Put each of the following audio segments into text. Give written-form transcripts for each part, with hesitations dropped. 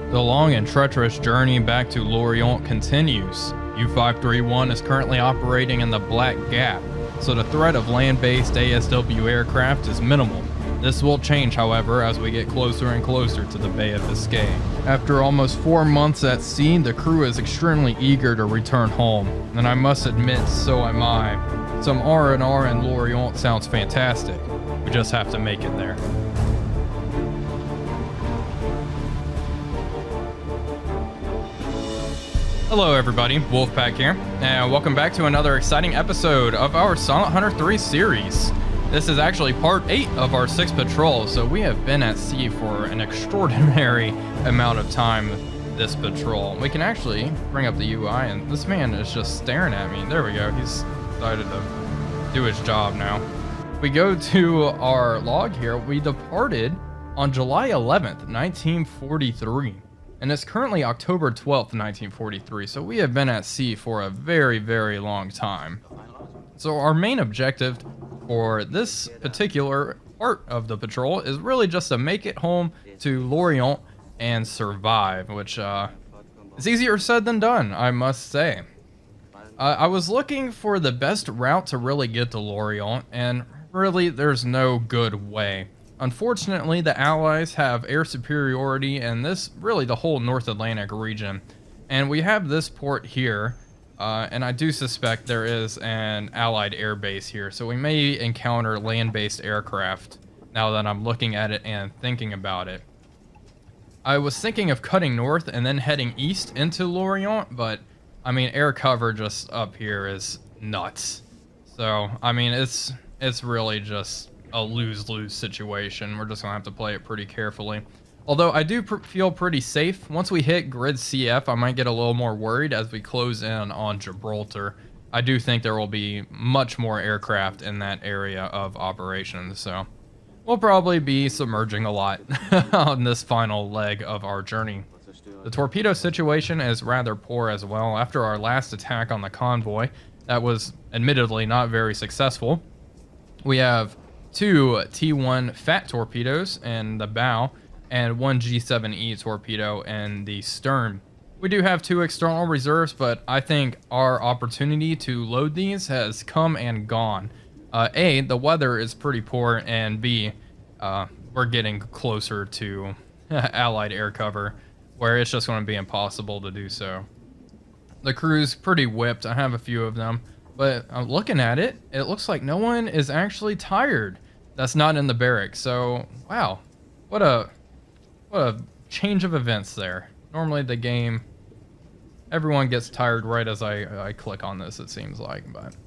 The long and treacherous journey back to Lorient continues. U-531 is currently operating in the Black Gap, so the threat of land-based ASW aircraft is minimal. This will change, however, as we get closer and closer to the Bay of Biscay. After almost 4 months at sea, the crew is extremely eager to return home, and I must admit, so am I. Some R&R in Lorient sounds fantastic. We just have to make it there. Hello everybody, Wolfpack here, and welcome back to another exciting episode of our Silent Hunter 3 series. This is actually part 8 of our 6th patrol, so we have been at sea for an extraordinary amount of time this patrol. We can actually bring up the UI, and this man is just staring at me. There we go, he's decided to do his job now. We go to our log here. We departed on July 11th, 1943. And it's currently October 12th, 1943, so we have been at sea for a very, very long time. So our main objective for this particular part of the patrol is really just to make it home to Lorient and survive, which is easier said than done, I must say. I was looking for the best route to really get to Lorient, and really there's no good way. Unfortunately, the Allies have air superiority in this, really the whole North Atlantic region. And we have this port here, and I do suspect there is an Allied air base here. So we may encounter land-based aircraft now that I'm looking at it and thinking about it. I was thinking of cutting north and then heading east into Lorient, but I mean, air cover just up here is nuts. So, I mean, it's really just a lose-lose situation. We're just gonna have to play it pretty carefully. Although I do feel pretty safe. Once we hit grid CF, I might get a little more worried as we close in on Gibraltar. I do think there will be much more aircraft in that area of operations, so we'll probably be submerging a lot on this final leg of our journey. The torpedo situation is rather poor as well. After our last attack on the convoy, that was admittedly not very successful. We have 2 T1 fat torpedoes in the bow and 1 G7E torpedo in the stern. We do have 2 external reserves, but I think our opportunity to load these has come and gone. A, the weather is pretty poor, and B, we're getting closer to Allied air cover where it's just going to be impossible to do so. The crew's pretty whipped. I have a few of them. But I'm looking at it, it looks like no one is actually tired. That's not in the barracks. So, wow, what a change of events there. Normally the game, everyone gets tired right as I click on this, it seems like. But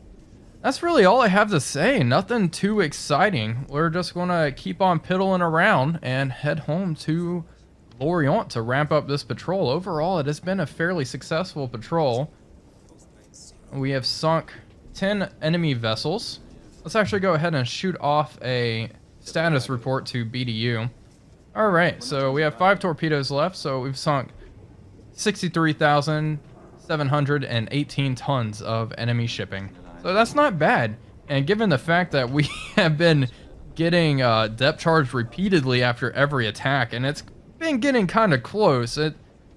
that's really all I have to say. Nothing too exciting. We're just gonna keep on piddling around and head home to Lorient to ramp up this patrol. Overall, it has been a fairly successful patrol. We have sunk 10 enemy vessels. Let's actually go ahead and shoot off a status report to BDU. Alright, so we have 5 torpedoes left, so we've sunk 63,718 tons of enemy shipping. So that's not bad. And given the fact that we have been getting depth charged repeatedly after every attack, and it's been getting kind of close, I'm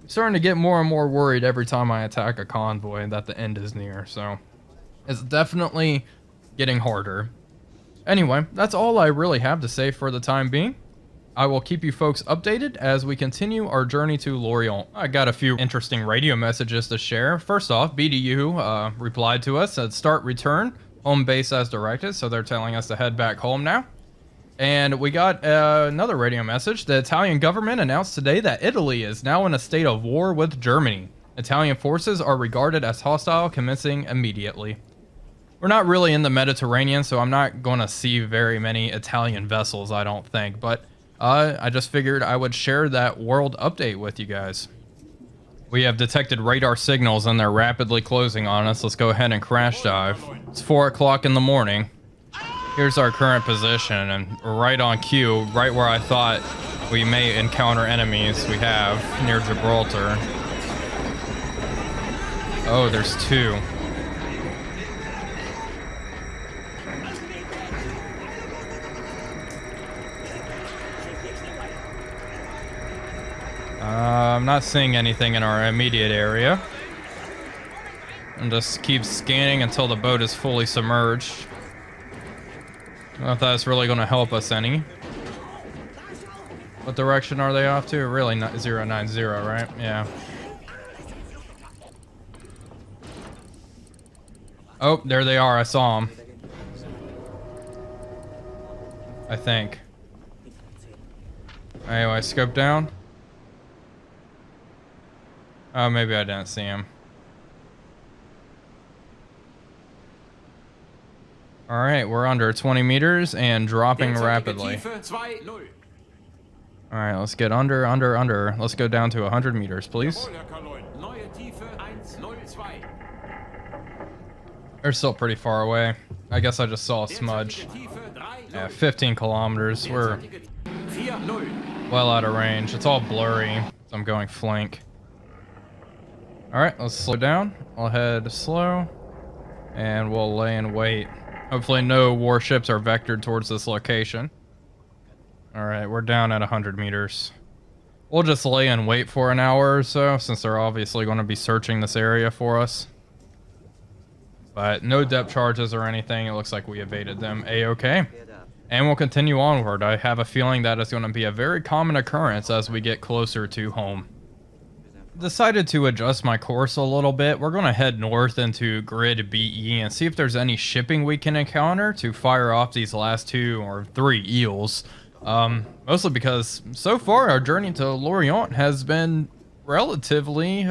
starting to get more and more worried every time I attack a convoy that the end is near, so it's definitely getting harder. Anyway, that's all I really have to say for the time being. I will keep you folks updated as we continue our journey to Lorient. I got a few interesting radio messages to share. First off, BDU replied to us, said start return, home base as directed, so they're telling us to head back home now. And we got another radio message. The Italian government announced today that Italy is now in a state of war with Germany. Italian forces are regarded as hostile, commencing immediately. We're not really in the Mediterranean, so I'm not going to see very many Italian vessels, I don't think. But I just figured I would share that world update with you guys. We have detected radar signals and they're rapidly closing on us. Let's go ahead and crash dive. It's 4 o'clock in the morning. Here's our current position, and we're right on cue, right where I thought we may encounter enemies. We have near Gibraltar. Oh, there's 2. I'm not seeing anything in our immediate area. And just keep scanning until the boat is fully submerged. I don't know if that's really going to help us any. What direction are they off to? Really, 090, right? Yeah. Oh, there they are. I saw them. I think. Anyway, scope down. Oh, maybe I didn't see him. Alright, we're under 20 meters and dropping rapidly. Alright, let's get under. Let's go down to 100 meters, please. They're still pretty far away. I guess I just saw a smudge. Yeah, 15 kilometers. We're well out of range. It's all blurry, so I'm going flank. Alright, let's slow down. I'll head slow. And we'll lay in wait. Hopefully no warships are vectored towards this location. Alright, we're down at 100 meters. We'll just lay in wait for an hour or so, since they're obviously going to be searching this area for us. But no depth charges or anything. It looks like we evaded them A-okay. And we'll continue onward. I have a feeling that it's going to be a very common occurrence as we get closer to home. Decided to adjust my course a little bit. We're going to head north into grid BE and see if there's any shipping we can encounter to fire off these last 2 or 3 eels. Mostly because so far our journey to Lorient has been relatively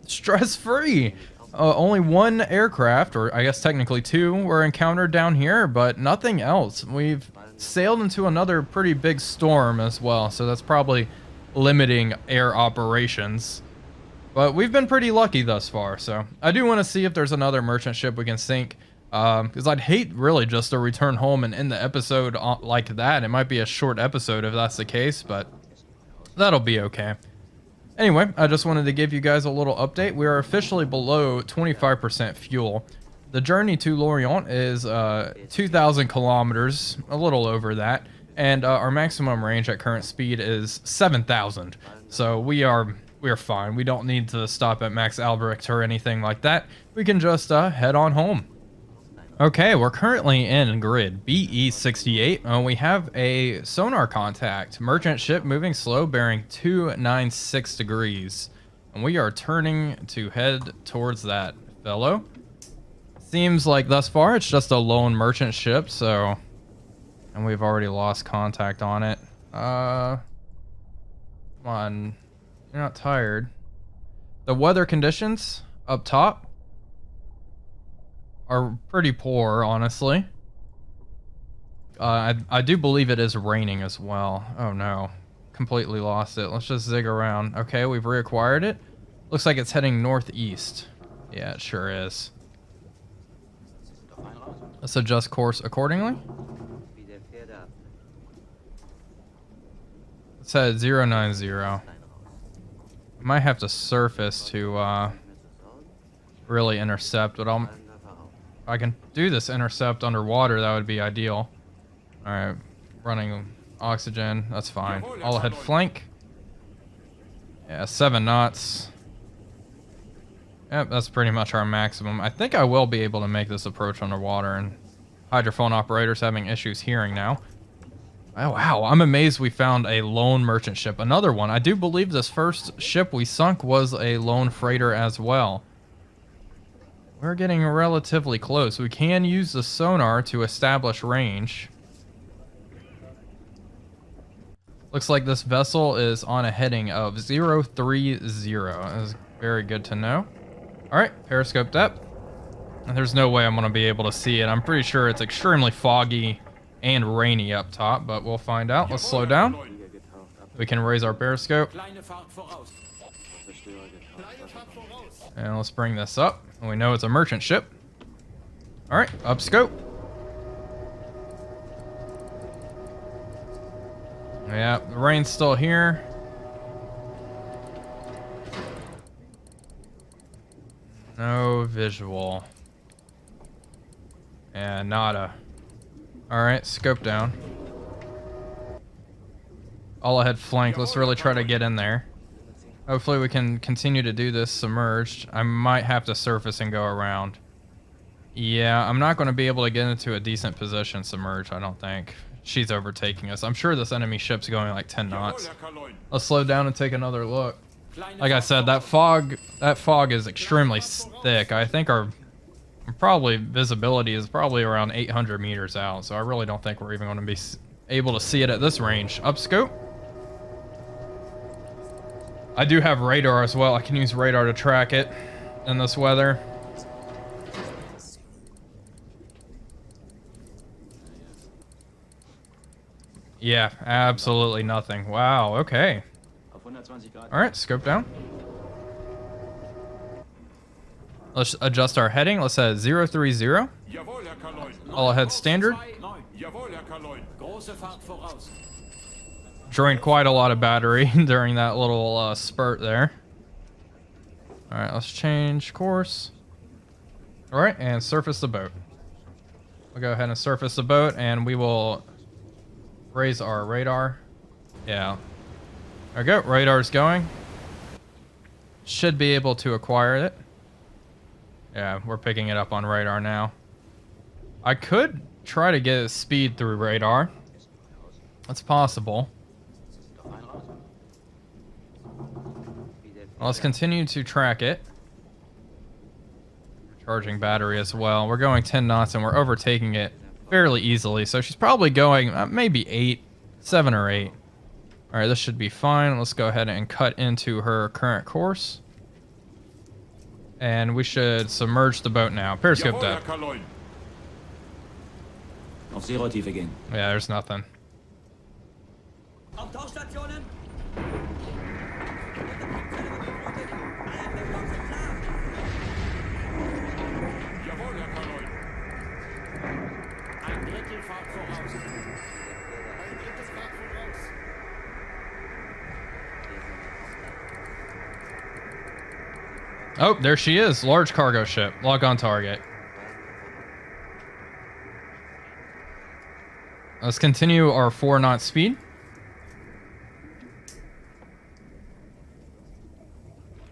stress-free. Only 1 aircraft, or I guess technically 2, were encountered down here, but nothing else. We've sailed into another pretty big storm as well, so that's probably limiting air operations. But we've been pretty lucky thus far, so I do want to see if there's another merchant ship we can sink. Because I'd hate really just to return home and end the episode like that. It might be a short episode if that's the case, but that'll be okay. Anyway, I just wanted to give you guys a little update. We are officially below 25% fuel. The journey to Lorient is 2,000 kilometers, a little over that. And our maximum range at current speed is 7,000. So we are fine. We don't need to stop at Max Albrecht or anything like that. We can just head on home. Okay, we're currently in grid BE68, and we have a sonar contact. Merchant ship moving slow, bearing 296 degrees. And we are turning to head towards that fellow. Seems like thus far it's just a lone merchant ship, so... And we've already lost contact on it. Come on. You're not tired. The weather conditions up top are pretty poor, honestly. I do believe it is raining as well. Oh no, completely lost it. Let's just zig around. Okay, we've reacquired it. Looks like it's heading northeast. Yeah, it sure is. Let's adjust course accordingly. It's at 090. Might have to surface to really intercept, but if I can do this intercept underwater, that would be ideal. Alright, running oxygen, that's fine. All ahead flank. Yeah, 7 knots. Yep, that's pretty much our maximum. I think I will be able to make this approach underwater, and hydrophone operator's having issues hearing now. Oh wow, I'm amazed we found a lone merchant ship. Another one. I do believe this first ship we sunk was a lone freighter as well. We're getting relatively close. We can use the sonar to establish range. Looks like this vessel is on a heading of 030. That is very good to know. Alright, periscope depth. And there's no way I'm going to be able to see it. I'm pretty sure it's extremely foggy and rainy up top, but we'll find out. Let's slow down. We can raise our periscope. And let's bring this up. We know it's a merchant ship. Alright, up scope. Yeah, the rain's still here. No visual. Yeah, nada. Alright, scope down. All ahead flank. Let's really try to get in there. Hopefully we can continue to do this submerged. I might have to surface and go around. Yeah, I'm not going to be able to get into a decent position submerged, I don't think. She's overtaking us. I'm sure this enemy ship's going like 10 knots. Let's slow down and take another look. Like I said, that fog is extremely thick. I think our visibility is probably around 800 meters out, so I really don't think we're even going to be able to see it at this range. Up scope. I do have radar as well. I can use radar to track it in this weather. Yeah, absolutely nothing. Wow, okay. Alright, scope down. Let's adjust our heading. Let's set 030. All ahead standard. Drained quite a lot of battery during that little spurt there. Alright, let's change course. Alright, and surface the boat. We'll go ahead and surface the boat, and we will raise our radar. Yeah. There we go. Radar's going. Should be able to acquire it. Yeah, we're picking it up on radar now. I could try to get speed through radar. That's possible. Let's continue to track it. Charging battery as well. We're going 10 knots and we're overtaking it fairly easily. So she's probably going maybe 7 or 8. All right, this should be fine. Let's go ahead and cut into her current course. And we should submerge the boat now. Periscope depth. Yeah, there's nothing. Oh, there she is. Large cargo ship. Lock on target. Let's continue our 4-knot speed.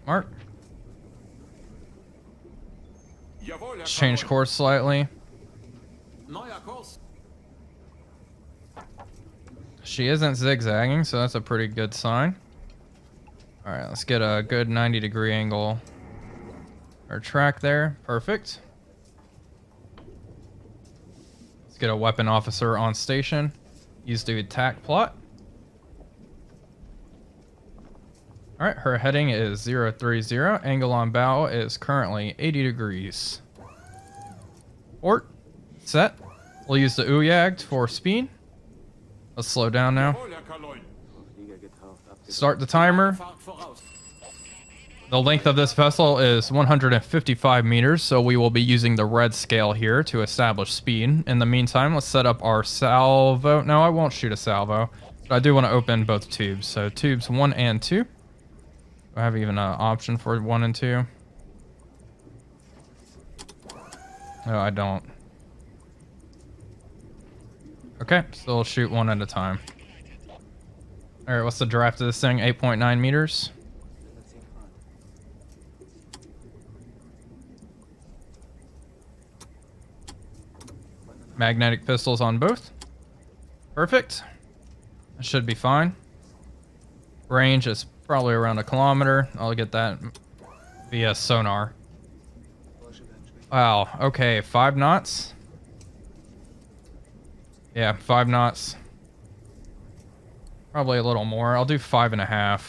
Mark. Let's change course slightly. She isn't zigzagging, so that's a pretty good sign. Alright, let's get a good 90-degree angle. Our track there. Perfect. Let's get a weapon officer on station. Use the attack plot. Alright, her heading is 030. Angle on bow is currently 80 degrees. Port. Set. We'll use the Uyagd for speed. Let's slow down now. Start the timer. The length of this vessel is 155 meters, so we will be using the red scale here to establish speed. In the meantime, let's set up our salvo. No, I won't shoot a salvo, but I do want to open both tubes. So tubes 1 and 2. Do I have even an option for 1 and 2? No, I don't. Okay, so we'll shoot 1 at a time. Alright, what's the draft of this thing? 8.9 meters. Magnetic pistols on both. Perfect. That should be fine. Range is probably around 1 kilometer. I'll get that via sonar. Wow, okay, 5 knots. Yeah, 5 knots. Probably a little more. I'll do 5.5.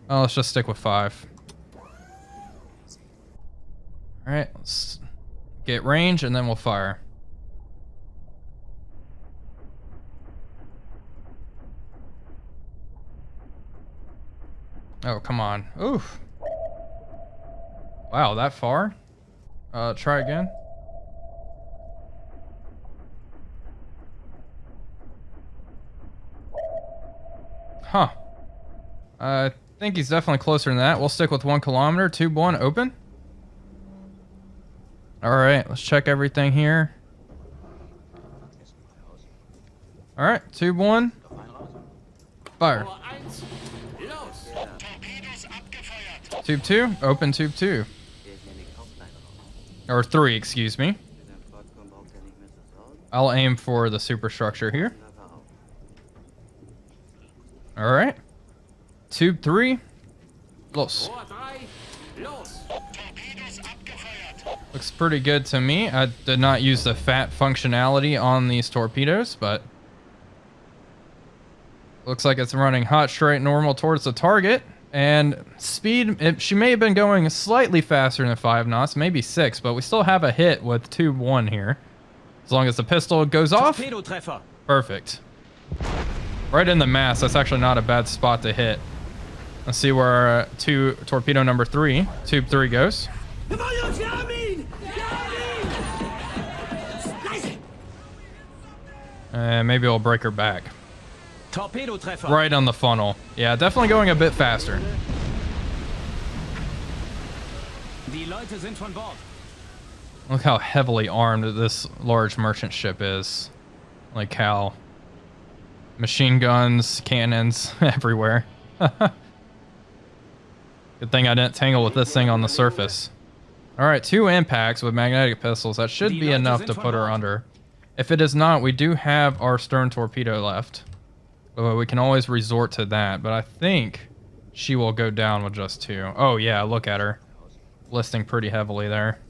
Oh, let's just stick with 5. Alright, let's get range and then we'll fire. Oh, come on. Oof. Wow, that far? Try again. Huh. I think he's definitely closer than that. We'll stick with 1 kilometer. Tube 1 open. Alright, let's check everything here. Alright, tube 1. Fire. Tube 2, open tube 2. Or 3, excuse me. I'll aim for the superstructure here. Alright. Tube 3. Los. Looks pretty good to me. I did not use the fat functionality on these torpedoes, but looks like it's running hot straight normal towards the target. And speed, she may have been going slightly faster than 5 knots, maybe 6, but we still have a hit with tube 1 here. As long as the pistol goes off. Perfect. Right in the mast. That's actually not a bad spot to hit. Let's see where torpedo number 3, tube 3 goes. And maybe we'll break her back. Right on the funnel. Yeah, definitely going a bit faster. Look how heavily armed this large merchant ship is. Like how machine guns, cannons, everywhere. Good thing I didn't tangle with this thing on the surface. Alright, 2 impacts with magnetic pistols. That should be enough to put her under. If it is not, we do have our stern torpedo left. But we can always resort to that. But I think she will go down with just 2. Oh yeah, look at her. Listing pretty heavily there.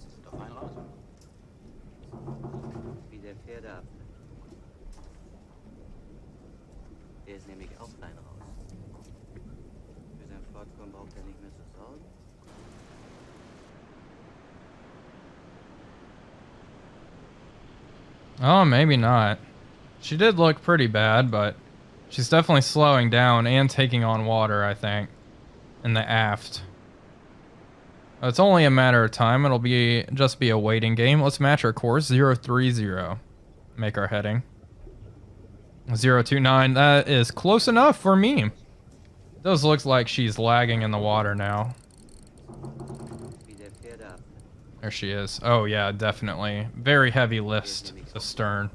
Oh, maybe not. She did look pretty bad, but she's definitely slowing down and taking on water, I think, in the aft. It's only a matter of time. It'll just be a waiting game. Let's match our course. 030. Make our heading. 029. That is close enough for me. It does look like she's lagging in the water now. There she is. Oh yeah, definitely. Very heavy list astern.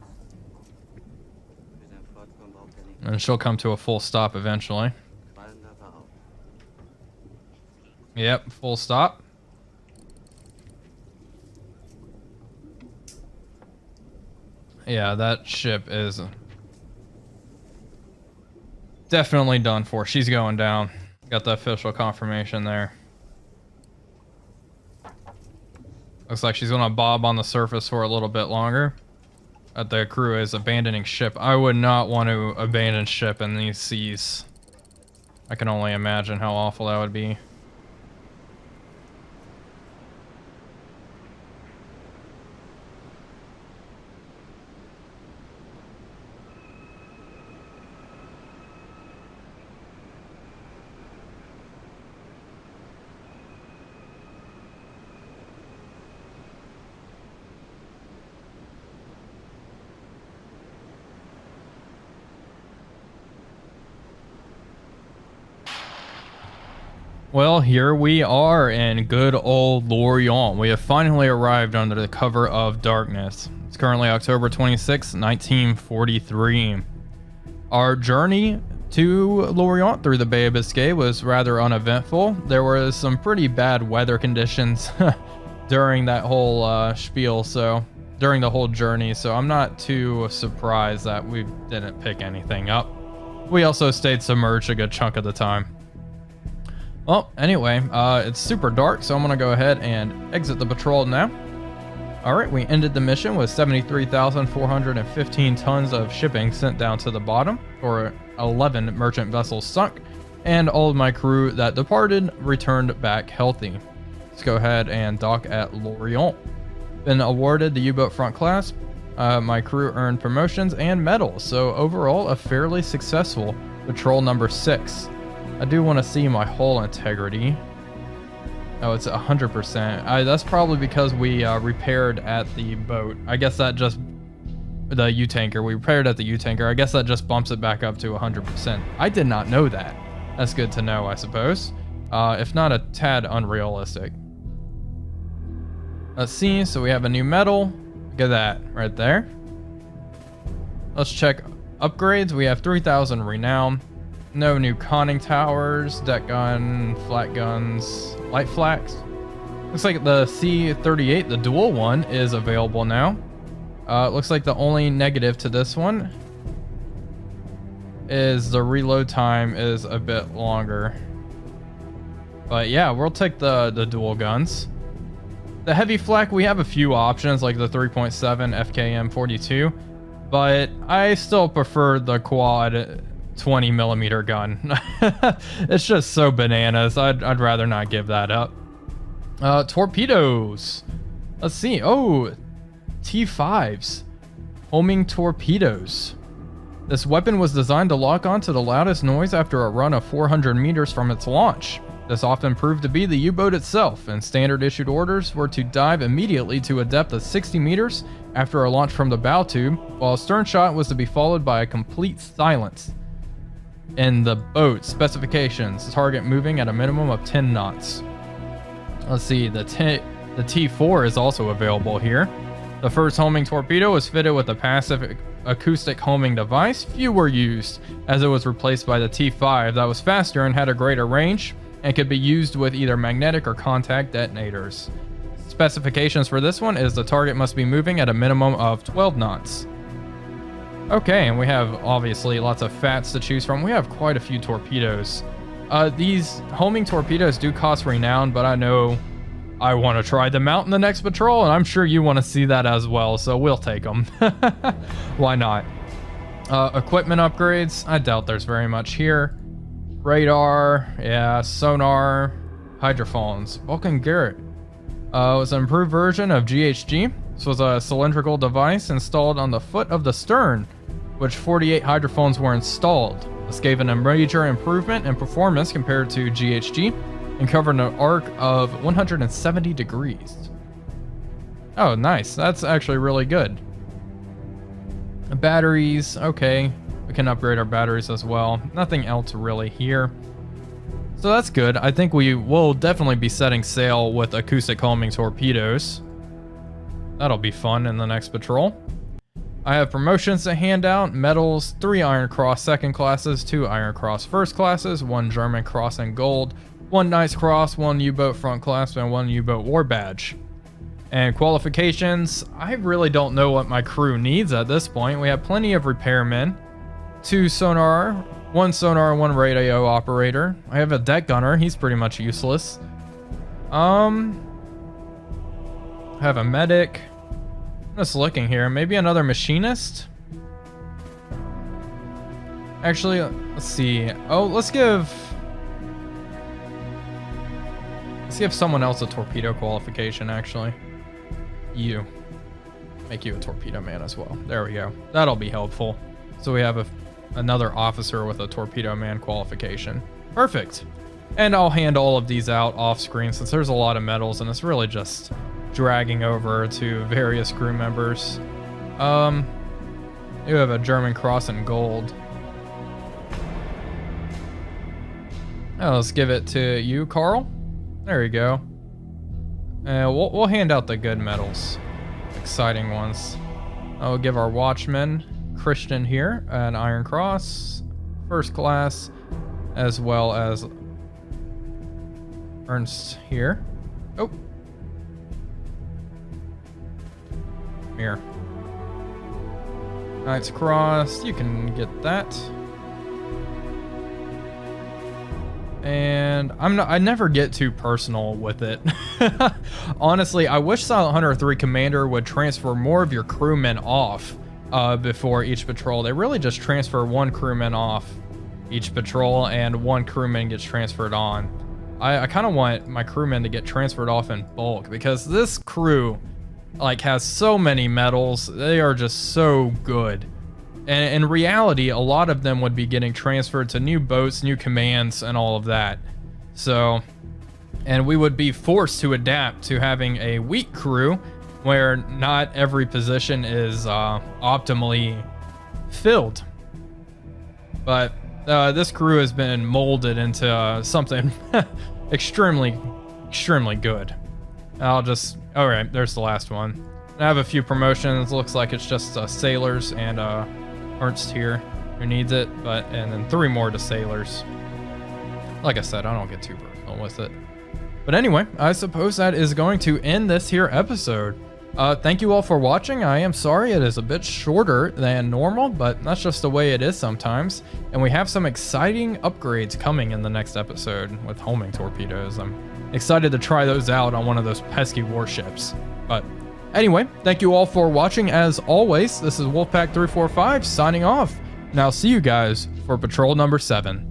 And she'll come to a full stop eventually. Yep, full stop. Yeah, that ship is definitely done for. She's going down. Got the official confirmation there. Looks like she's going to bob on the surface for a little bit longer. But the crew is abandoning ship. I would not want to abandon ship in these seas. I can only imagine how awful that would be. Well, here we are in good old Lorient. We have finally arrived under the cover of darkness. It's currently October 26, 1943. Our journey to Lorient through the Bay of Biscay was rather uneventful. There was some pretty bad weather conditions during that whole spiel, so during the whole journey, so I'm not too surprised that we didn't pick anything up. We also stayed submerged a good chunk of the time. Well, anyway, it's super dark, so I'm going to go ahead and exit the patrol now. Alright, we ended the mission with 73,415 tons of shipping sent down to the bottom, or 11 merchant vessels sunk, and all of my crew that departed returned back healthy. Let's go ahead and dock at Lorient. Been awarded the U-Boat front class. My crew earned promotions and medals, so overall a fairly successful patrol number 6. I do want to see my hull integrity. Oh, it's 100%. That's probably because we repaired at the boat. I guess that just... The U-Tanker. We repaired at the U-Tanker. I guess that just bumps it back up to 100%. I did not know that. That's good to know, I suppose. If not a tad unrealistic. Let's see. So we have a new medal. Look at that right there. Let's check upgrades. We have 3,000 renown. No new conning towers, deck gun, flat guns, light flags. Looks like the C-38, the dual one, is available now. Looks like the only negative to this one is the reload time is a bit longer. But yeah, we'll take the dual guns. The heavy flak, we have a few options like the 3.7 FKM 42, but I still prefer the quad 20 millimeter gun. It's just so bananas. I'd rather not give that up. Torpedoes. Let's see. Oh, T5s. Homing torpedoes. This weapon was designed to lock onto the loudest noise after a run of 400 meters from its launch. This often proved to be the U-boat itself, and standard issued orders were to dive immediately to a depth of 60 meters after a launch from the bow tube, while a stern shot was to be followed by a complete silence. In the boat specifications, the target moving at a minimum of 10 knots. Let's see, the T4 is also available here. The first homing torpedo was fitted with a passive acoustic homing device. Few were used, as it was replaced by the T5 that was faster and had a greater range, and could be used with either magnetic or contact detonators. Specifications for this one is the target must be moving at a minimum of 12 knots. Okay, and we have obviously lots of fats to choose from. We have quite a few torpedoes. These homing torpedoes do cost renown, but I know I want to try them out in the next patrol, and I'm sure you want to see that as well, so we'll take them. Why not? Equipment upgrades, I doubt there's very much here. Radar, yeah, sonar, hydrophones. Vulcan Garrett was an improved version of GHG. This was a cylindrical device installed on the foot of the stern, which 48 hydrophones were installed. This gave a major improvement in performance compared to GHG and covered an arc of 170 degrees. Oh, nice. That's actually really good. Batteries, okay. We can upgrade our batteries as well. Nothing else really here. So that's good. I think we will definitely be setting sail with acoustic homing torpedoes. That'll be fun in the next patrol. I have promotions to hand out. Medals, 3 Iron Cross second classes, 2 Iron Cross first classes, 1 German Cross in gold, 1 Knight's Cross, 1 U-Boat front clasp, and 1 U-Boat war badge. And qualifications, I really don't know what my crew needs at this point. We have plenty of repairmen, 2 sonar, 1 sonar, 1 radio operator. I have a deck gunner, he's pretty much useless. I have a medic. I'm just looking here, maybe another machinist? Actually, let's see. Oh, let's give someone else a torpedo qualification, actually. You. Make you a torpedo man as well. There we go. That'll be helpful. So we have another officer with a torpedo man qualification. Perfect. And I'll hand all of these out off screen since there's a lot of medals and it's really just dragging over to various crew members. You have a German Cross in gold. Oh, let's give it to you, Carl. There you go. We'll hand out the good medals. Exciting ones. I'll give our watchman, Christian here, an Iron Cross, first class, as well as Ernst here. Oh. Here. Knight's Cross, you can get that. And I never get too personal with it. Honestly, I wish Silent Hunter 3 Commander would transfer more of your crewmen off before each patrol. They really just transfer 1 crewman off each patrol and 1 crewman gets transferred on. I kind of want my crewmen to get transferred off in bulk because this crew like has so many medals. They are just so good. And in reality, a lot of them would be getting transferred to new boats, new commands, and all of that. So, and we would be forced to adapt to having a weak crew where not every position is optimally filled. But this crew has been molded into something extremely good. All right, there's the last one. I have a few promotions. Looks like it's just sailors and Ernst here. who needs it, and then 3 more to sailors. Like I said, I don't get too personal with it. But anyway, I suppose that is going to end this here episode. Thank you all for watching. I am sorry it is a bit shorter than normal, but that's just the way it is sometimes. And we have some exciting upgrades coming in the next episode with homing torpedoes. I'm excited to try those out on one of those pesky warships. But anyway, thank you all for watching as always. This is Wolfpack345 signing off. And I'll see you guys for patrol number 7.